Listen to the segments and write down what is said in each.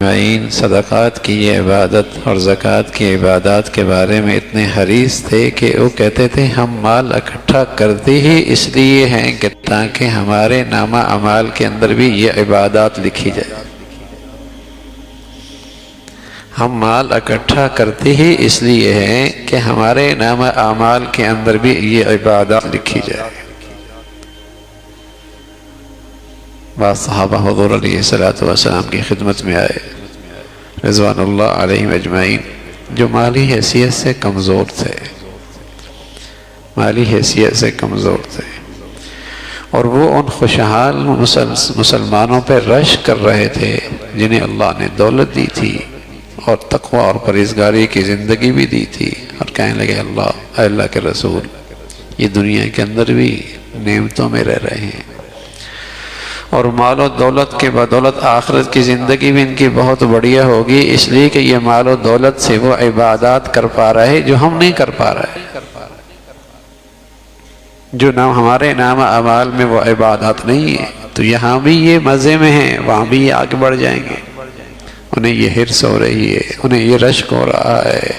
اجمعین صدقات کی یہ عبادت اور زکوٰۃ کی عبادات کے بارے میں اتنے حریص تھے کہ وہ کہتے تھے ہم مال اکٹھا کرتے ہی اس لیے ہیں کہ تاکہ ہمارے نامہ اعمال کے اندر بھی یہ عبادات لکھی جائے۔ ہم مال اکٹھا کرتے ہی اس لیے ہیں کہ ہمارے نامہ اعمال کے اندر بھی یہ عبادات لکھی جائے۔ بعض صحابہ حضور علیہ السلام کی خدمت میں آئے رضوان اللہ علیہم اجمعین، جو مالی حیثیت سے کمزور تھے، مالی حیثیت سے کمزور تھے، اور وہ ان خوشحال مسلمانوں پہ رش کر رہے تھے جنہیں اللہ نے دولت دی تھی اور تقوی اور پرہیزگاری کی زندگی بھی دی تھی، اور کہنے لگے اللہ کے رسول یہ دنیا کے اندر بھی نعمتوں میں رہ رہے ہیں اور مال و دولت کے بدولت آخرت کی زندگی بھی ان کی بہت بڑھیا ہوگی، اس لیے کہ یہ مال و دولت سے وہ عبادات کر پا رہے جو ہم نہیں کر پا رہے، جو ہمارے نام اعمال میں وہ عبادات نہیں ہے۔ تو یہاں بھی یہ مزے میں ہیں، وہاں بھی یہ آگے بڑھ جائیں گے، انہیں یہ حرص ہو رہی ہے، انہیں یہ رشک ہو رہا ہے،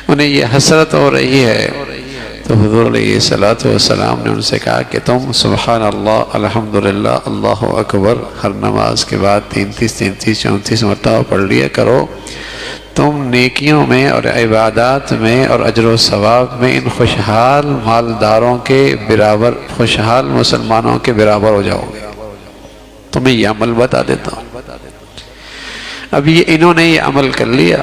انہیں یہ حسرت ہو رہی ہے۔ تو حضور علیہ السلام نے ان سے کہا کہ تم سبحان اللہ الحمدللہ اللہ اکبر ہر نماز کے بعد 33 مرتبہ پڑھ لیا کرو، تم نیکیوں میں اور عبادات میں اور اجر و ثواب میں ان خوشحال مالداروں کے برابر، خوشحال مسلمانوں کے برابر ہو جاؤ گے۔ تمہیں یہ عمل بتا دیتا ہوں۔ اب انہوں نے یہ عمل کر لیا،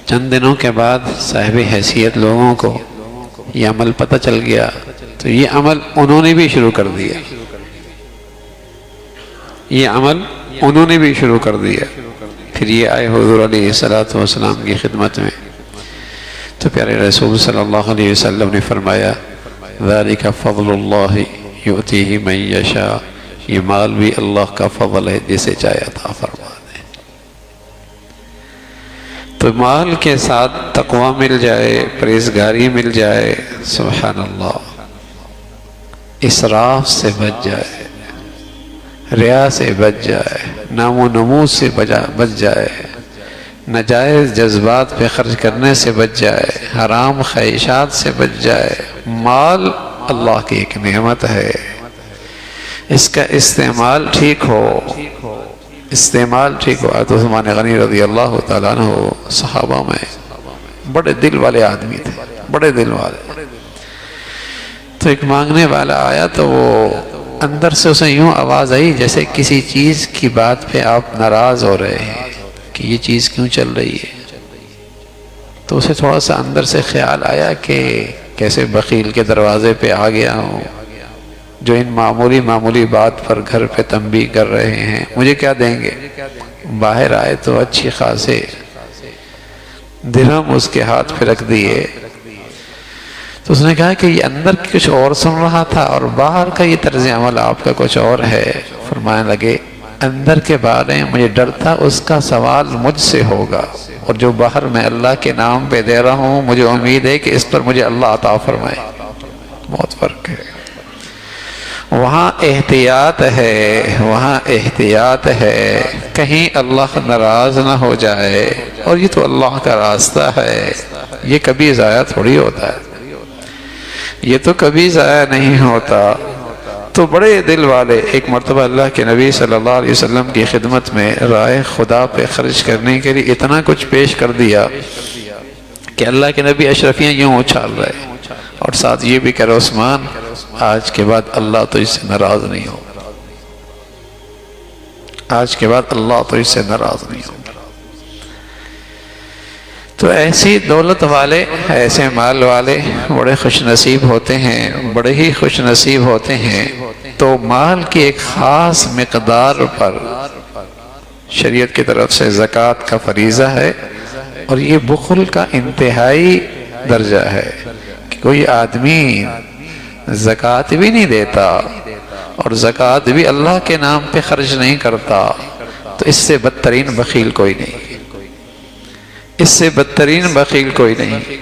چند دنوں کے بعد صاحب حیثیت لوگوں کو یہ عمل پتہ چل گیا، تو یہ عمل انہوں نے بھی شروع کر دیا، یہ عمل انہوں نے بھی شروع کر دیا۔ پھر یہ آئے حضور علیہ السلام کی خدمت میں، تو پیارے رسول صلی اللہ علیہ وسلم نے فرمایا ذالک فضل اللہ یؤتیہ من یشاء، یہ مال بھی اللہ کا فضل ہے جسے چاہے عطا فرما دے۔ تو مال کے ساتھ تقوی مل جائے، پرہیزگاری مل جائے، سبحان اللہ، اسراف سے بچ جائے، ریا سے بچ جائے، نام و نمود سے بچ جائے، ناجائز جذبات پہ خرچ کرنے سے بچ جائے، حرام خواہشات سے بچ جائے۔ مال اللہ کی ایک نعمت ہے، اس کا استعمال ٹھیک ہو، استعمال ٹھیک ہو۔ حضرت عثمان غنی رضی اللہ تعالیٰ عنہ صحابہ میں بڑے دل والے آدمی تھے، بڑے دل والے۔ تو ایک مانگنے والا آیا تو وہ اندر سے اسے یوں آواز آئی جیسے کسی چیز کی بات پہ آپ ناراض ہو رہے ہیں کہ یہ چیز کیوں چل رہی ہے۔ تو اسے تھوڑا سا اندر سے خیال آیا کہ کیسے بخیل کے دروازے پہ آ گیا ہوں، جو ان معمولی بات پر گھر پہ تنبیہ کر رہے ہیں، مجھے کیا دیں گے۔ باہر آئے تو اچھی خاصے درہم اس کے ہاتھ پہ رکھ دیے۔ تو اس نے کہا کہ یہ اندر کچھ اور سن رہا تھا اور باہر کا یہ طرز عمل آپ کا کچھ اور ہے۔ فرمانے لگے اندر کے بارے میں مجھے ڈر تھا اس کا سوال مجھ سے ہوگا، اور جو باہر میں اللہ کے نام پہ دے رہا ہوں مجھے امید ہے کہ اس پر مجھے اللہ عطا فرمائے۔ بہت فرق ہے، وہاں احتیاط ہے، وہاں احتیاط ہے، کہیں اللہ ناراض نہ ہو جائے، اور یہ تو اللہ کا راستہ ہے، یہ کبھی ضائع تھوڑی ہوتا ہے، یہ تو کبھی ضائع نہیں ہوتا۔ تو بڑے دل والے ایک مرتبہ اللہ کے نبی صلی اللہ علیہ وسلم کی خدمت میں رائے خدا پہ خرچ کرنے کے لیے اتنا کچھ پیش کر دیا کہ اللہ کے نبی اشرفیاں یوں اچھال رہے، اور ساتھ یہ بھی کہہ رہے عثمان آج کے بعد اللہ تو اس سے ناراض نہیں ہوگا، آج کے بعد اللہ تو اس سے ناراض نہیں ہوگا۔ تو ایسی دولت والے، ایسے مال والے بڑے خوش نصیب ہوتے ہیں، بڑے ہی خوش نصیب ہوتے ہیں۔ تو مال کی ایک خاص مقدار پر شریعت کی طرف سے زکوٰۃ کا فریضہ ہے، اور یہ بخل کا انتہائی درجہ ہے کہ کوئی آدمی زکوٰۃ بھی نہیں دیتا اور زکوٰۃ بھی اللہ کے نام پہ خرچ نہیں کرتا، تو اس سے بدترین بخیل کوئی نہیں، اس سے بدترین بخیل کوئی نہیں۔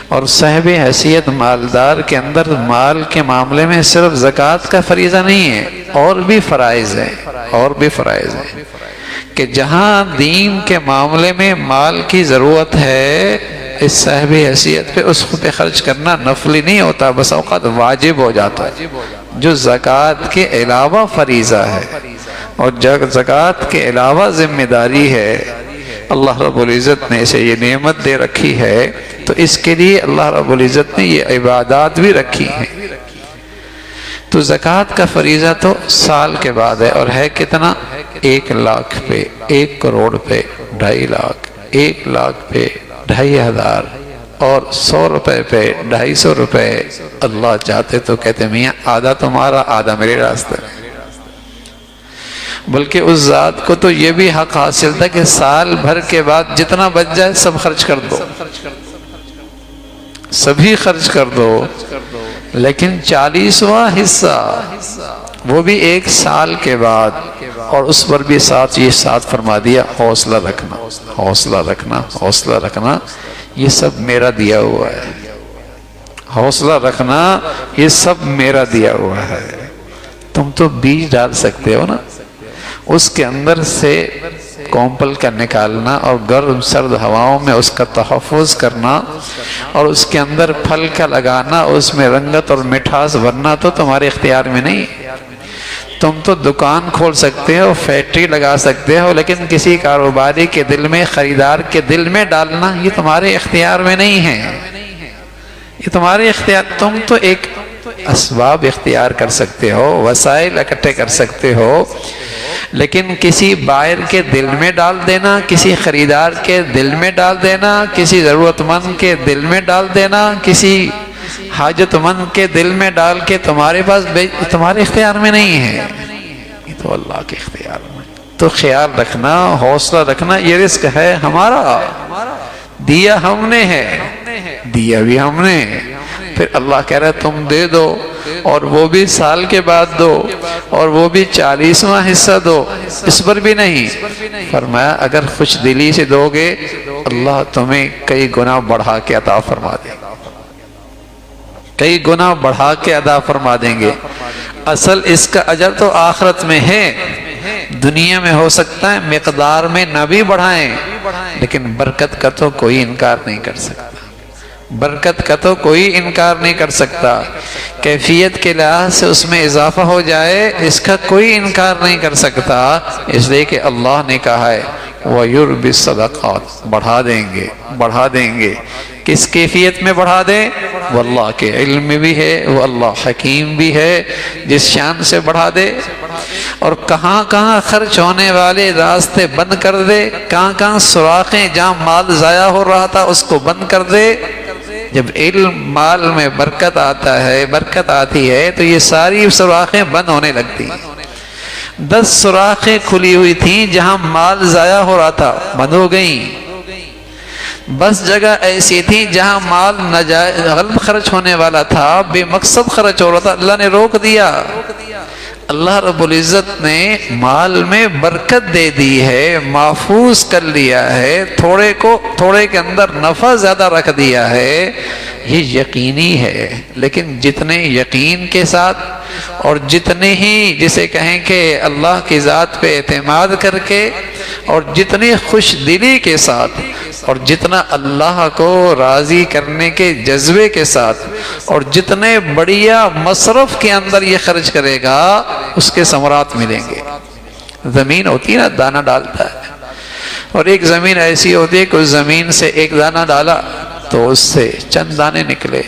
اور صاحب حیثیت مالدار کے اندر مال کے معاملے میں صرف زکوٰۃ کا فریضہ نہیں ہے، اور بھی فرائض ہیں، اور بھی فرائض ہیں۔ کہ جہاں دین کے معاملے میں مال کی ضرورت ہے، اس صاحب حیثیت پہ اس پہ خرچ کرنا نفلی نہیں ہوتا، بس اوقات واجب ہو جاتا ہے، جو زکوٰۃ کے علاوہ فریضہ ہے اور زکوٰۃ کے علاوہ ذمہ داری ہے۔ اللہ رب العزت نے اسے یہ نعمت دے رکھی ہے، تو اس کے لیے اللہ رب العزت نے یہ عبادات بھی رکھی ہیں۔ تو زکوٰۃ کا فریضہ تو سال کے بعد ہے، اور ہے کتنا؟ 1 لاکھ پہ، 1 کروڑ پہ 2.5 لاکھ، 1 لاکھ پہ 2,500 اور 100 روپے پہ 250 روپے۔ اللہ چاہتے تو کہتے میاں آدھا تمہارا آدھا میرے راستے میں، بلکہ اس ذات کو تو یہ بھی حق حاصل تھا کہ سال بھر کے بعد جتنا بچ جائے سب خرچ کر دو، سبھی خرچ کر دو، لیکن 40واں حصہ وہ بھی 1 سال کے بعد، اور اس پر بھی یہ ساتھ فرما دیا حوصلہ رکھنا، حوصلہ رکھنا، حوصلہ رکھنا، یہ سب میرا دیا ہوا ہے، حوصلہ رکھنا، یہ سب میرا دیا ہوا ہے۔ تم تو بیج ڈال سکتے ہو نا، اس کے اندر سے کومپل کا نکالنا اور گرم سرد ہواؤں میں اس کا تحفظ کرنا اور اس کے اندر پھل کا لگانا، اس میں رنگت اور مٹھاس بھرنا تو تمہارے اختیار میں نہیں۔ تم تو دکان کھول سکتے ہو، فیکٹری لگا سکتے ہو، لیکن کسی کاروباری کے دل میں، خریدار کے دل میں ڈالنا یہ تمہارے اختیار میں نہیں ہے، یہ تمہارے اختیار۔ تم تو ایک اسباب اختیار کر سکتے ہو، وسائل اکٹھے کر سکتے ہو، لیکن کسی بائر کے دل میں ڈال دینا، کسی خریدار کے دل میں ڈال دینا، کسی ضرورت مند کے دل میں ڈال دینا، کسی حاجت مند کے دل میں ڈال کے تمہارے پاس تمہارے اختیار میں نہیں ہے، یہ تو اللہ کے اختیار میں۔ تو خیال رکھنا، حوصلہ رکھنا، یہ رزق ہے ہمارا، دیا ہم نے ہے، دیا بھی ہم نے۔ پھر اللہ کہہ رہا ہے تم دے دو، اور وہ بھی سال کے بعد دو، اور وہ بھی 40واں حصہ دو، اس پر بھی نہیں۔ فرمایا اگر خوش دلی سے دو گے اللہ تمہیں کئی گنا بڑھا کے عطا فرما دیں گے، کئی گنا بڑھا کے عطا فرما دیں گے۔ اصل اس کا اجر تو آخرت میں ہے، دنیا میں ہو سکتا ہے مقدار میں نہ بھی بڑھائیں، لیکن برکت کا تو کوئی انکار نہیں کر سکتا، برکت کا تو کوئی انکار نہیں کر سکتا۔ کیفیت کے لحاظ سے اس میں اضافہ ہو جائے اس کا کوئی انکار نہیں کر سکتا، اس لیے کہ اللہ نے کہا ہے وَيُرْبِ الصَّدَقَاتِ، بڑھا دیں گے، بڑھا دیں گے۔ کس کیفیت میں بڑھا دیں؟ وہ اللہ کے علم میں بھی ہے، وہ اللہ حکیم بھی ہے، جس شان سے بڑھا دے، اور کہاں کہاں خرچ ہونے والے راستے بند کر دے، کہاں کہاں سوراخیں جہاں مال ضائع ہو رہا تھا اس کو بند کر دے۔ جب علم مال میں برکت آتا ہے، برکت آتی ہے تو یہ ساری سوراخیں بند ہونے لگتی ہیں۔ 10 سوراخیں کھلی ہوئی تھیں جہاں مال ضائع ہو رہا تھا، بند ہو گئیں۔ 10 جگہ ایسی تھی جہاں مال غلط خرچ ہونے والا تھا، بے مقصد خرچ ہو رہا تھا، اللہ نے روک دیا۔ اللہ رب العزت نے مال میں برکت دے دی ہے، محفوظ کر لیا ہے، تھوڑے کے اندر نفع زیادہ رکھ دیا ہے، یہ یقینی ہے۔ لیکن جتنے یقین کے ساتھ اور جتنے ہی جسے کہیں کہ اللہ کی ذات پہ اعتماد کر کے اور جتنی خوش دلی کے ساتھ اور جتنا اللہ کو راضی کرنے کے جذبے کے ساتھ اور جتنے بڑھیا مصرف کے اندر یہ خرچ کرے گا اس کے ثمرات ملیں گے۔ زمین ہوتی ہے نا، دانہ ڈالتا ہے، اور ایک زمین ایسی ہوتی ہے کہ اس زمین سے ایک دانہ ڈالا تو اس سے چند دانے نکلے،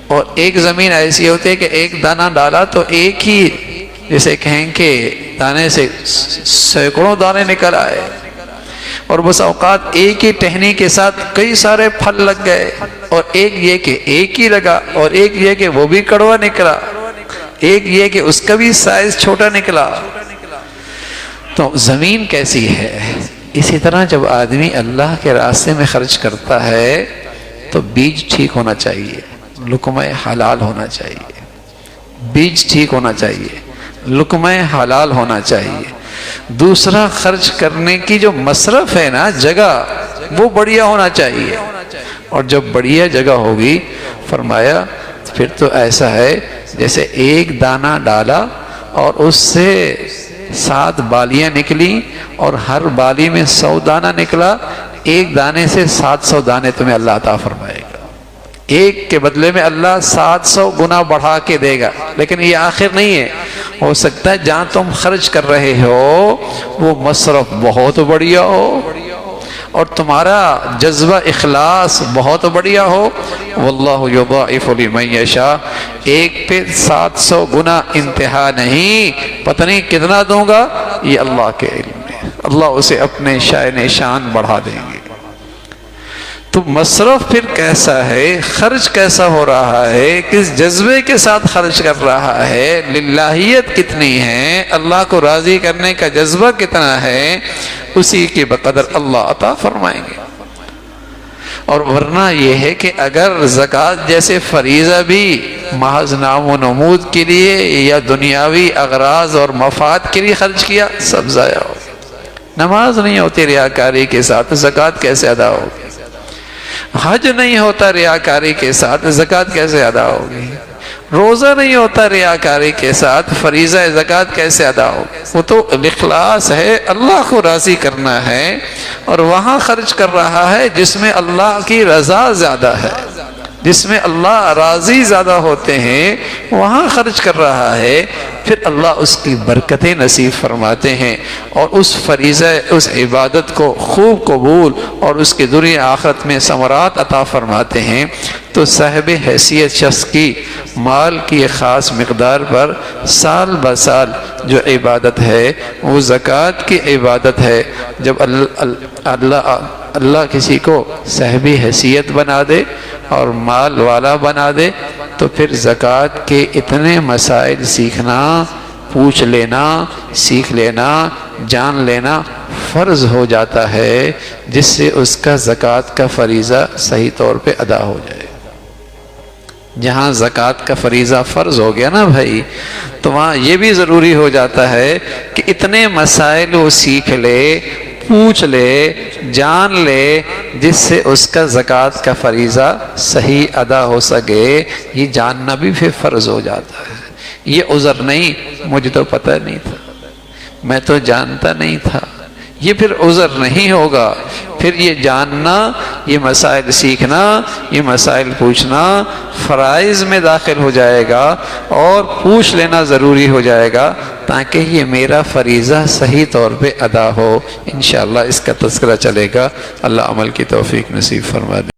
اور ایک زمین ایسی ہوتی ہے کہ ایک دانہ ڈالا تو ایک ہی جسے کہیں کہ دانے سے سینکڑوں دانے نکل آئے، اور بس اوقات ایک ہی ٹہنی کے ساتھ کئی سارے پھل لگ گئے، اور ایک یہ کہ ایک ہی لگا، اور ایک یہ کہ وہ بھی کڑوا نکلا، ایک یہ کہ اس کا بھی سائز چھوٹا نکلا۔ تو زمین کیسی ہے؟ اسی طرح جب آدمی اللہ کے راستے میں خرچ کرتا ہے تو بیج ٹھیک ہونا چاہیے، لقمہ حلال ہونا چاہیے، بیج ٹھیک ہونا چاہیے، لقمہ حلال ہونا چاہیے۔ دوسرا خرچ کرنے کی جو مصرف ہے نا، جگہ، وہ بڑھیا ہونا چاہیے، اور جب بڑھیا جگہ ہوگی فرمایا پھر تو ایسا ہے جیسے ایک دانہ ڈالا اور اس سے 7 بالیاں نکلی اور ہر بالی میں 100 دانہ نکلا، ایک دانے سے 700 دانے تمہیں اللہ عطا فرمائے گا، ایک کے بدلے میں اللہ 700 گنا بڑھا کے دے گا۔ لیکن یہ آخر نہیں ہے، ہو سکتا ہے جہاں تم خرچ کر رہے ہو وہ مصرف بہت بڑھیا ہو اور تمہارا جذبہ اخلاص بہت بڑھیا ہو۔ واللہ یضاعف لمن یشاء، ایک پہ 700 گنا انتہا نہیں، پتہ نہیں کتنا دوں گا، یہ اللہ کے علم میں، اللہ اسے اپنے شان شان بڑھا دیں گے۔ تو مصرف پھر کیسا ہے، خرچ کیسا ہو رہا ہے، کس جذبے کے ساتھ خرچ کر رہا ہے، للہیت کتنی ہے، اللہ کو راضی کرنے کا جذبہ کتنا ہے، اسی کے بقدر اللہ عطا فرمائیں گے۔ اور ورنہ یہ ہے کہ اگر زکوٰۃ جیسے فریضہ بھی محض نام و نمود کے لیے یا دنیاوی اغراض اور مفاد کے لیے خرچ کیا، سب ضائع ہو۔ نماز نہیں ہوتی ریاکاری کے ساتھ، زکوٰۃ کیسے ادا ہوگی؟ حج نہیں ہوتا ریاکاری کے ساتھ، زکوٰۃ کیسے ادا ہوگی؟ روزہ نہیں ہوتا ریاکاری کے ساتھ، فریضہ زکوٰۃ کیسے ادا ہوگی؟ وہ تو اخلاص ہے، اللہ کو راضی کرنا ہے، اور وہاں خرچ کر رہا ہے جس میں اللہ کی رضا زیادہ ہے، جس میں اللہ راضی زیادہ ہوتے ہیں، وہاں خرچ کر رہا ہے، پھر اللہ اس کی برکتیں نصیب فرماتے ہیں اور اس فریضہ، اس عبادت کو خوب قبول اور اس کے دنیا آخرت میں ثمرات عطا فرماتے ہیں۔ تو صاحب حیثیت شخص کی مال کی ایک خاص مقدار پر سال بہ سال جو عبادت ہے وہ زکوٰۃ کی عبادت ہے۔ جب اللہ کسی کو صاحب حیثیت بنا دے اور مال والا بنا دے تو پھر زکوٰۃ کے اتنے مسائل سیکھنا، پوچھ لینا، سیکھ لینا، جان لینا فرض ہو جاتا ہے، جس سے اس کا زکوٰۃ کا فریضہ صحیح طور پہ ادا ہو جائے۔ جہاں زکوٰۃ کا فریضہ فرض ہو گیا نا بھائی، تو وہاں یہ بھی ضروری ہو جاتا ہے کہ اتنے مسائل وہ سیکھ لے، پوچھ لے، جان لے، جس سے اس کا زکوٰۃ کا فریضہ صحیح ادا ہو سکے۔ یہ جاننا بھی پھر فرض ہو جاتا ہے۔ یہ عذر نہیں مجھے تو پتہ نہیں تھا، میں تو جانتا نہیں تھا، یہ پھر عذر نہیں ہوگا۔ پھر یہ جاننا، یہ مسائل سیکھنا، یہ مسائل پوچھنا فرائض میں داخل ہو جائے گا اور پوچھ لینا ضروری ہو جائے گا تاکہ یہ میرا فریضہ صحیح طور پہ ادا ہو۔ انشاءاللہ اس کا تذکرہ چلے گا۔ اللہ عمل کی توفیق نصیب فرما دے۔